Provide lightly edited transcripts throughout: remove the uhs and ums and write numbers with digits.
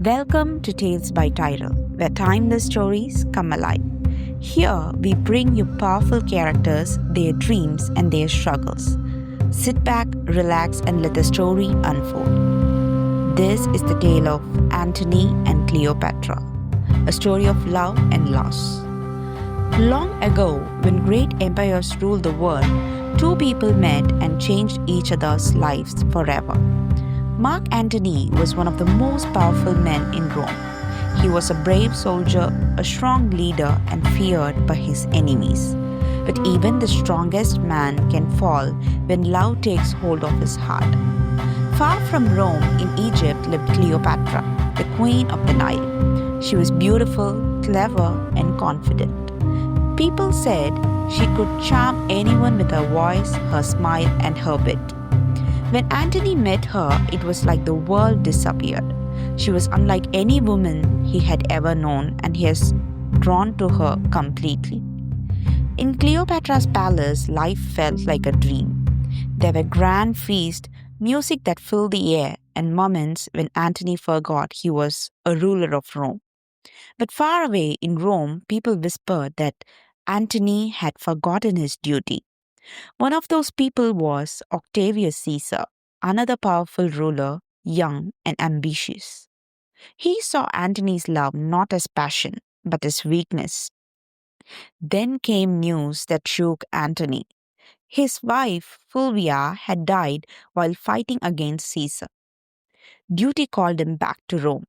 Welcome to Tales by Tyrell, where timeless stories come alive. Here, we bring you powerful characters, their dreams, and their struggles. Sit back, relax, and let the story unfold. This is the tale of Antony and Cleopatra, a story of love and loss. Long ago, when great empires ruled the world, two people met and changed each other's lives forever. Mark Antony was one of the most powerful men in Rome. He was a brave soldier, a strong leader, and feared by his enemies. But even the strongest man can fall when love takes hold of his heart. Far from Rome, in Egypt, lived Cleopatra, the queen of the Nile. She was beautiful, clever, and confident. People said she could charm anyone with her voice, her smile, and her wit. When Antony met her, it was like the world disappeared. She was unlike any woman he had ever known, and he was drawn to her completely. In Cleopatra's palace, life felt like a dream. There were grand feasts, music that filled the air, and moments when Antony forgot he was a ruler of Rome. But far away in Rome, people whispered that Antony had forgotten his duty. One of those people was Octavius Caesar, another powerful ruler, young and ambitious. He saw Antony's love not as passion, but as weakness. Then came news that shook Antony. His wife, Fulvia, had died while fighting against Caesar. Duty called him back to Rome.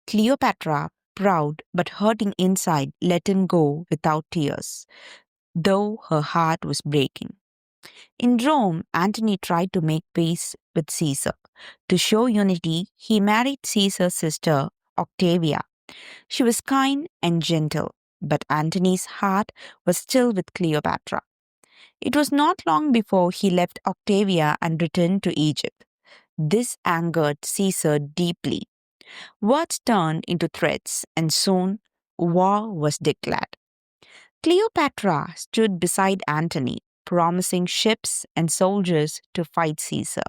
Cleopatra, proud but hurting inside, let him go without tears, though her heart was breaking. In Rome, Antony tried to make peace with Caesar. To show unity, he married Caesar's sister, Octavia. She was kind and gentle, but Antony's heart was still with Cleopatra. It was not long before he left Octavia and returned to Egypt. This angered Caesar deeply. Words turned into threats, and soon war was declared. Cleopatra stood beside Antony, promising ships and soldiers to fight Caesar.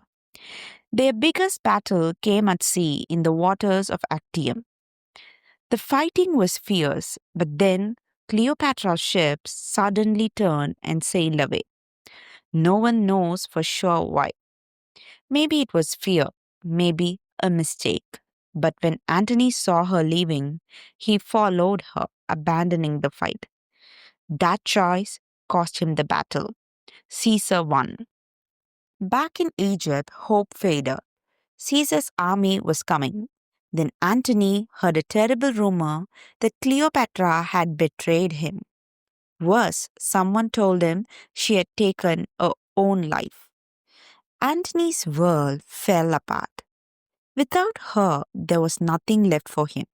Their biggest battle came at sea in the waters of Actium. The fighting was fierce, but then Cleopatra's ships suddenly turned and sailed away. No one knows for sure why. Maybe it was fear, maybe a mistake. But when Antony saw her leaving, he followed her, abandoning the fight. That choice cost him the battle. Caesar won. Back in Egypt, hope faded. Caesar's army was coming. Then Antony heard a terrible rumor that Cleopatra had betrayed him. Worse, someone told him she had taken her own life. Antony's world fell apart. Without her, there was nothing left for him.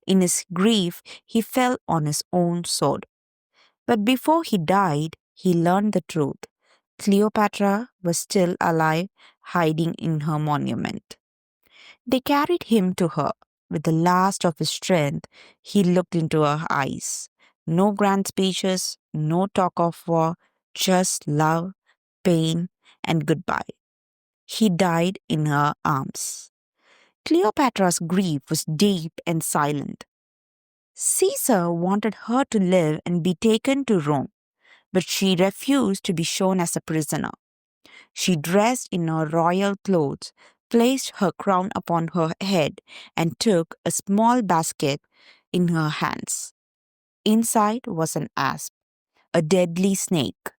In his grief, he fell on his own sword. But before he died, he learned the truth. Cleopatra was still alive, hiding in her monument. They carried him to her. With the last of his strength, he looked into her eyes. No grand speeches, no talk of war, just love, pain, and goodbye. He died in her arms. Cleopatra's grief was deep and silent. Caesar wanted her to live and be taken to Rome, but she refused to be shown as a prisoner. She dressed in her royal clothes, placed her crown upon her head, and took a small basket in her hands. Inside was an asp, a deadly snake.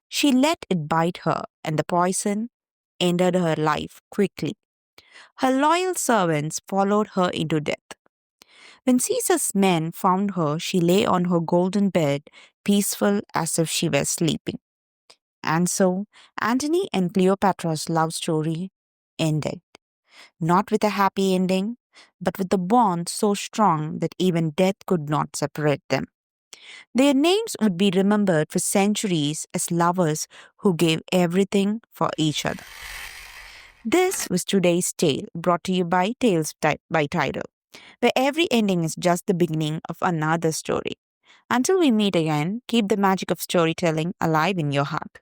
She let it bite her, and the poison ended her life quickly. Her loyal servants followed her into death. When Caesar's men found her, she lay on her golden bed, peaceful as if she were sleeping. And so, Antony and Cleopatra's love story ended. Not with a happy ending, but with a bond so strong that even death could not separate them. Their names would be remembered for centuries as lovers who gave everything for each other. This was today's tale, brought to you by Tales by Tyrell, where every ending is just the beginning of another story. Until we meet again, keep the magic of storytelling alive in your heart.